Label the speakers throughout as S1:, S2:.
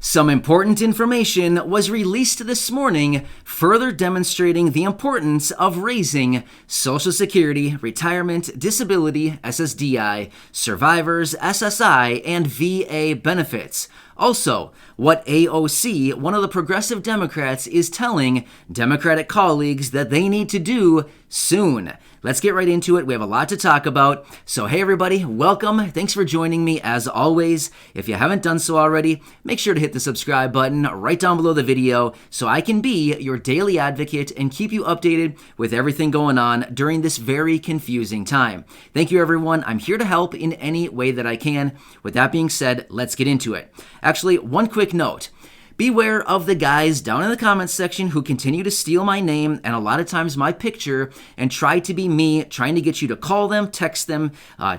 S1: Some important information was released this morning, further demonstrating the importance of raising Social Security, retirement, disability, SSDI, survivors, SSI, and VA benefits. Also, what AOC, one of the progressive Democrats, is telling Democratic colleagues that they need to do soon. Let's get right into it. We have a lot to talk about. So hey everybody, welcome. Thanks for joining me as always. If you haven't done so already, make sure to hit the subscribe button right down below the video so I can be your daily advocate and keep you updated with everything going on during this very confusing time. Thank you everyone. I'm here to help in any way that I can. With that being said, let's get into it. Actually, one quick note. Beware of the guys down in the comments section who continue to steal my name and a lot of times my picture and try to be me, trying to get you to call them, text them,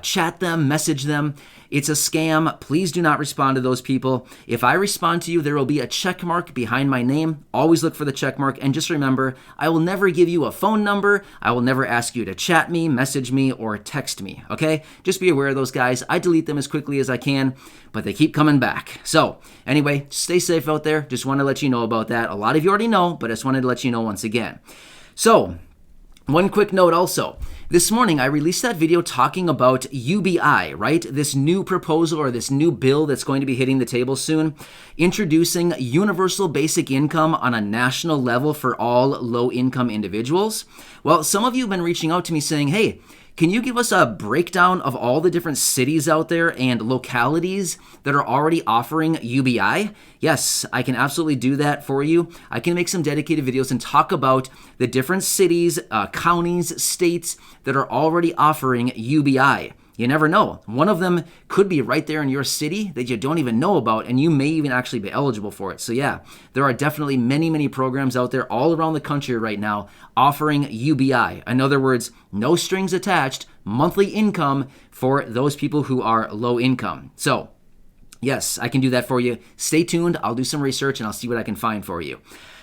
S1: chat them, message them. It's a scam. Please do not respond to those people. If I respond to you, there will be a check mark behind my name. Always look for the check mark. And just remember, I will never give you a phone number. I will never ask you to chat me, message me, or text me. Okay? Just be aware of those guys. I delete them as quickly as I can, but they keep coming back. So anyway, stay safe out there. Just want to let you know about that. A lot of you already know, but I just wanted to let you know once again. So one quick note also. This morning, I released that video talking about UBI, right? This new proposal or this new bill that's going to be hitting the table soon, introducing universal basic income on a national level for all low-income individuals. Well, some of you have been reaching out to me saying, hey, can you give us a breakdown of all the different cities out there and localities that are already offering UBI? Yes, I can absolutely do that for you. I can make some dedicated videos and talk about the different cities, counties, states that are already offering UBI. You never know. One of them could be right there in your city that you don't even know about, and you may even actually be eligible for it. So yeah, there are definitely many, many programs out there all around the country right now offering UBI. In other words, no strings attached, monthly income for those people who are low income. So yes, I can do that for you. Stay tuned. I'll do some research and I'll see what I can find for you.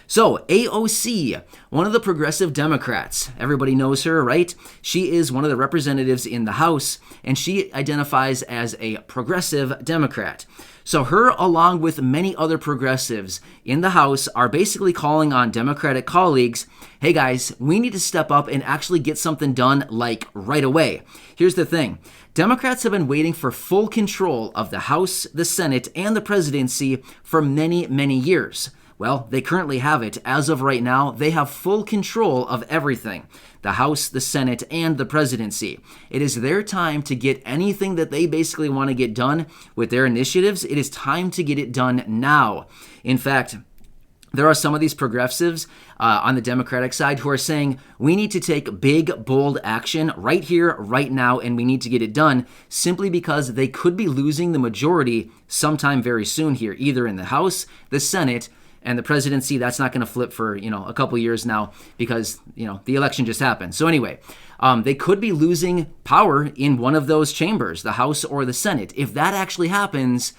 S1: So AOC, one of the progressive Democrats, everybody knows her, right? She is one of the representatives in the House, and she identifies as a progressive Democrat. So her, along with many other progressives in the House, are basically calling on Democratic colleagues, hey guys, we need to step up and actually get something done like right away. Here's the thing. Democrats have been waiting for full control of the House, the Senate, and the presidency for many, many years. Well, they currently have it. As of right now, they have full control of everything. The House, the Senate, and the presidency. It is their time to get anything that they basically want to get done with their initiatives. It is time to get it done now. In fact, there are some of these progressives on the Democratic side who are saying we need to take big, bold action right here, right now, and we need to get it done simply because they could be losing the majority sometime very soon here, either in the House, the Senate, and the presidency. That's not going to flip for, a couple years now because, the election just happened. So anyway, they could be losing power in one of those chambers, the House or the Senate. If that actually happens,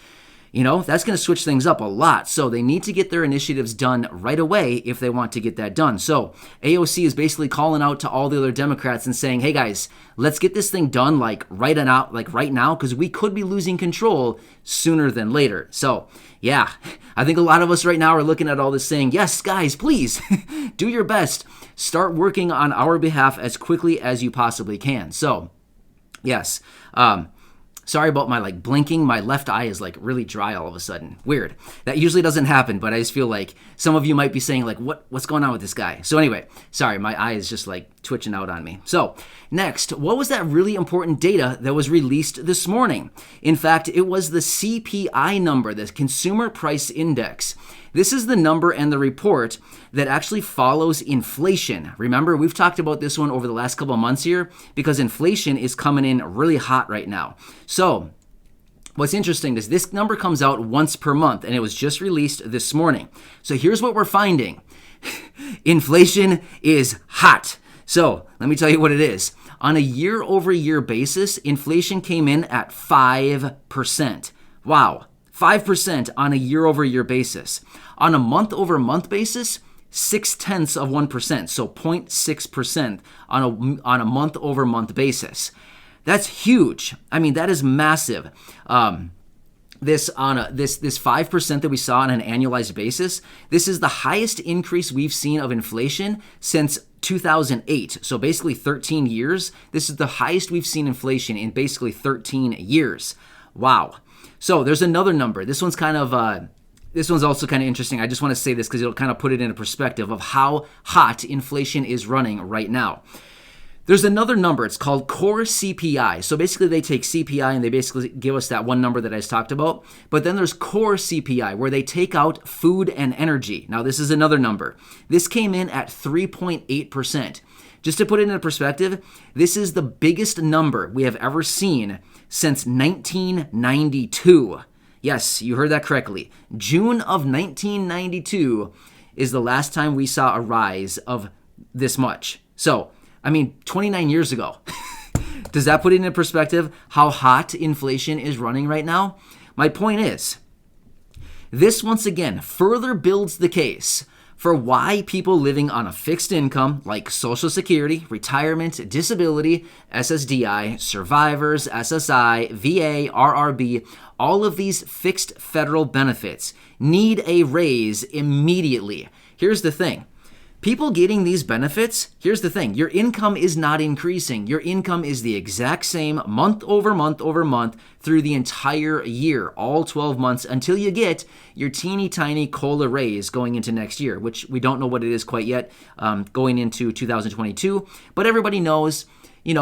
S1: that's going to switch things up a lot. So they need to get their initiatives done right away if they want to get that done. So AOC is basically calling out to all the other Democrats and saying, hey guys, let's get this thing done right now, because we could be losing control sooner than later. So yeah, I think a lot of us right now are looking at all this saying, yes, guys, please do your best. Start working on our behalf as quickly as you possibly can. So yes, sorry about my blinking. My left eye is really dry all of a sudden. Weird. That usually doesn't happen, but I just feel like some of you might be saying what's going on with this guy? So anyway, sorry, my eye is just twitching out on me. So next, what was that really important data that was released this morning? In fact, it was the CPI number, the Consumer Price Index. This is the number and the report that actually follows inflation. Remember, we've talked about this one over the last couple of months here because inflation is coming in really hot right now. So what's interesting is this number comes out once per month, and it was just released this morning. So here's what we're finding. Inflation is hot. So let me tell you what it is. On a year-over-year basis, inflation came in at 5%. Wow, 5% on a year-over-year basis. On a month-over-month basis, 0.6%, so 0.6% on a month-over-month basis. That's huge. I mean, that is massive. this 5% that we saw on an annualized basis, this is the highest increase we've seen of inflation since 2008. So basically 13 years. This is the highest we've seen inflation in basically 13 years. Wow. So there's another number. This one's also kind of interesting. I just want to say this because it'll kind of put it into perspective of how hot inflation is running right now. There's another number. It's called core CPI. So basically they take CPI and they basically give us that one number that I just talked about. But then there's core CPI where they take out food and energy. Now this is another number. This came in at 3.8%. Just to put it into perspective, this is the biggest number we have ever seen since 1992. Yes, you heard that correctly. June of 1992 is the last time we saw a rise of this much. So, 29 years ago. Does that put it into perspective how hot inflation is running right now? My point is, this once again further builds the case for why people living on a fixed income like Social Security, retirement, disability, SSDI, survivors, SSI, VA, RRB, all of these fixed federal benefits need a raise immediately. Here's the thing. People getting these benefits, here's the thing, your income is not increasing. Your income is the exact same month over month over month through the entire year, all 12 months, until you get your teeny tiny COLA raise going into next year, which we don't know what it is quite yet, going into 2022. But everybody knows, in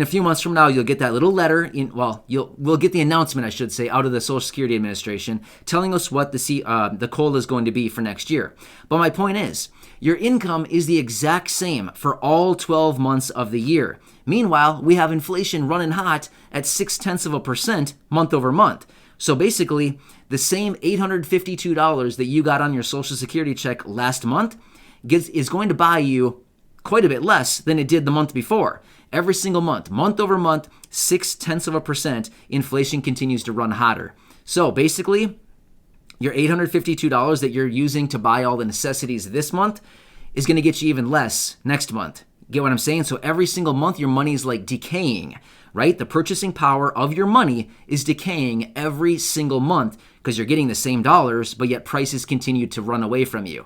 S1: a few months from now, you'll get that little letter. We'll get the announcement, I should say, out of the Social Security Administration telling us what the COLA is going to be for next year. But my point is, your income is the exact same for all 12 months of the year. Meanwhile, we have inflation running hot at 0.6% month over month. So basically, the same $852 that you got on your Social Security check last month is going to buy you quite a bit less than it did the month before. Every single month over month, 0.6%, inflation continues to run hotter. So basically, your $852 that you're using to buy all the necessities this month is going to get you even less next month. Get what I'm saying? So every single month, your money is like decaying, right? The purchasing power of your money is decaying every single month because you're getting the same dollars, but yet prices continue to run away from you.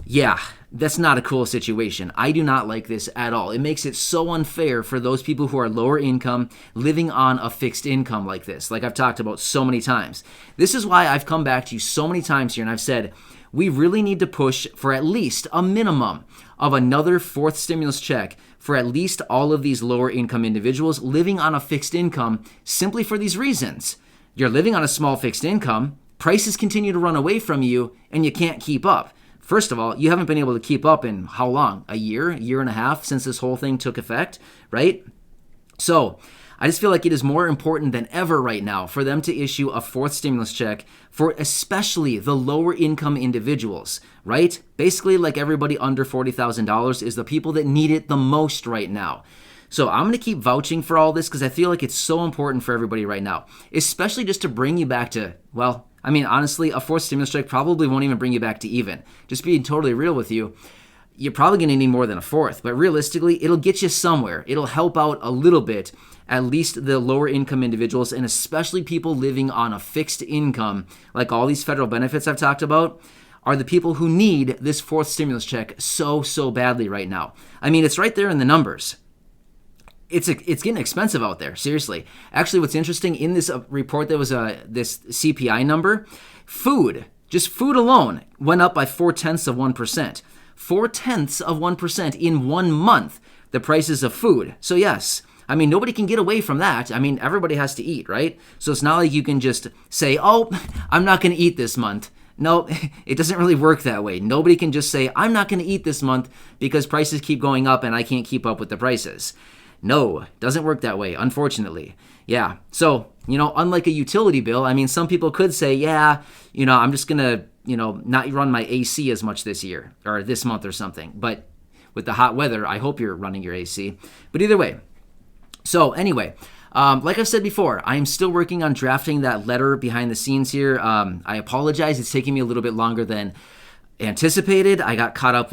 S1: Yeah, that's not a cool situation. I do not like this at all. It makes it so unfair for those people who are lower income living on a fixed income like this, like I've talked about so many times. This is why I've come back to you so many times here and I've said, we really need to push for at least a minimum of another fourth stimulus check for at least all of these lower income individuals living on a fixed income simply for these reasons. You're living on a small fixed income, prices continue to run away from you, and you can't keep up. First of all, you haven't been able to keep up in how long? A year and a half since this whole thing took effect, right? So I just feel like it is more important than ever right now for them to issue a fourth stimulus check for especially the lower income individuals, right? Basically, like everybody under $40,000 is the people that need it the most right now. So I'm going to keep vouching for all this because I feel like it's so important for everybody right now, especially just to bring you back to, honestly, a fourth stimulus check probably won't even bring you back to even. Just being totally real with you, you're probably going to need more than a fourth, but realistically, it'll get you somewhere. It'll help out a little bit, at least the lower income individuals, and especially people living on a fixed income, like all these federal benefits I've talked about, are the people who need this fourth stimulus check so badly right now. It's right there in the numbers. It's getting expensive out there, seriously. Actually, what's interesting, in this report that was this CPI number, just food alone, went up by 0.4%. 0.4% in 1 month, the prices of food. So yes, nobody can get away from that. Everybody has to eat, right? So it's not like you can just say, oh, I'm not going to eat this month. No, it doesn't really work that way. Nobody can just say, I'm not going to eat this month because prices keep going up and I can't keep up with the prices. No, it doesn't work that way, unfortunately. Yeah, so, unlike a utility bill, some people could say, yeah, I'm just going to, not run my AC as much this year or this month or something. But with the hot weather, I hope you're running your AC. But either way, so anyway, like I've said before, I'm still working on drafting that letter behind the scenes here. I apologize. It's taking me a little bit longer than anticipated. I got caught up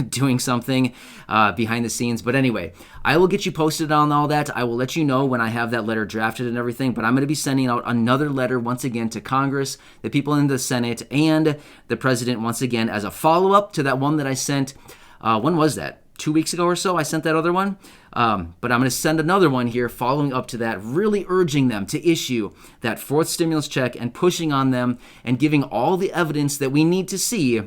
S1: doing something behind the scenes. But anyway, I will get you posted on all that. I will let you know when I have that letter drafted and everything. But I'm going to be sending out another letter once again to Congress, the people in the Senate, and the president once again as a follow-up to that one that I sent. When was that? 2 weeks ago or so, I sent that other one. But I'm going to send another one here following up to that, really urging them to issue that fourth stimulus check and pushing on them and giving all the evidence that we need to see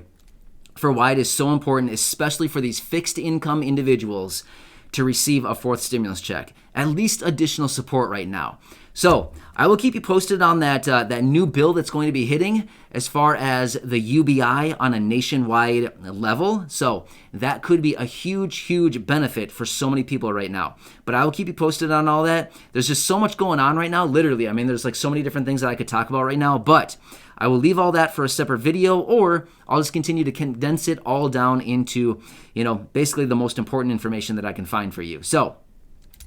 S1: for why it is so important, especially for these fixed income individuals, to receive a fourth stimulus check. At least additional support right now. So I will keep you posted on that new bill that's going to be hitting as far as the UBI on a nationwide level. So that could be a huge, huge benefit for so many people right now. But I will keep you posted on all that. There's just so much going on right now, literally. I mean, there's like so many different things that I could talk about right now, but I will leave all that for a separate video, or I'll just continue to condense it all down into, basically the most important information that I can find for you. So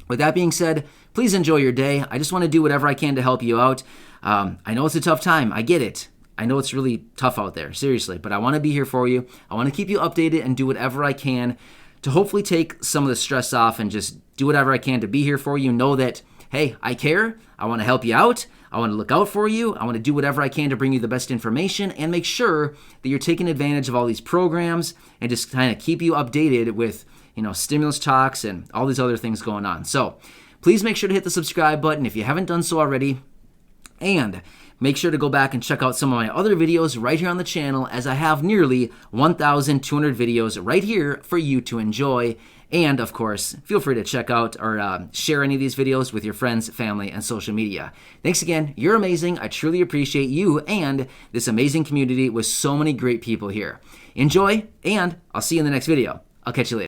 S1: with that being said, please enjoy your day. I just want to do whatever I can to help you out. I know it's a tough time. I get it. I know it's really tough out there, seriously, but I want to be here for you. I want to keep you updated and do whatever I can to hopefully take some of the stress off and just do whatever I can to be here for you. Know that, hey, I care. I want to help you out. I want to look out for you. I want to do whatever I can to bring you the best information and make sure that you're taking advantage of all these programs and just kind of keep you updated with, stimulus talks and all these other things going on. So please make sure to hit the subscribe button if you haven't done so already. And make sure to go back and check out some of my other videos right here on the channel, as I have nearly 1,200 videos right here for you to enjoy. And of course, feel free to check out or share any of these videos with your friends, family, and social media. Thanks again. You're amazing. I truly appreciate you and this amazing community with so many great people here. Enjoy, and I'll see you in the next video. I'll catch you later.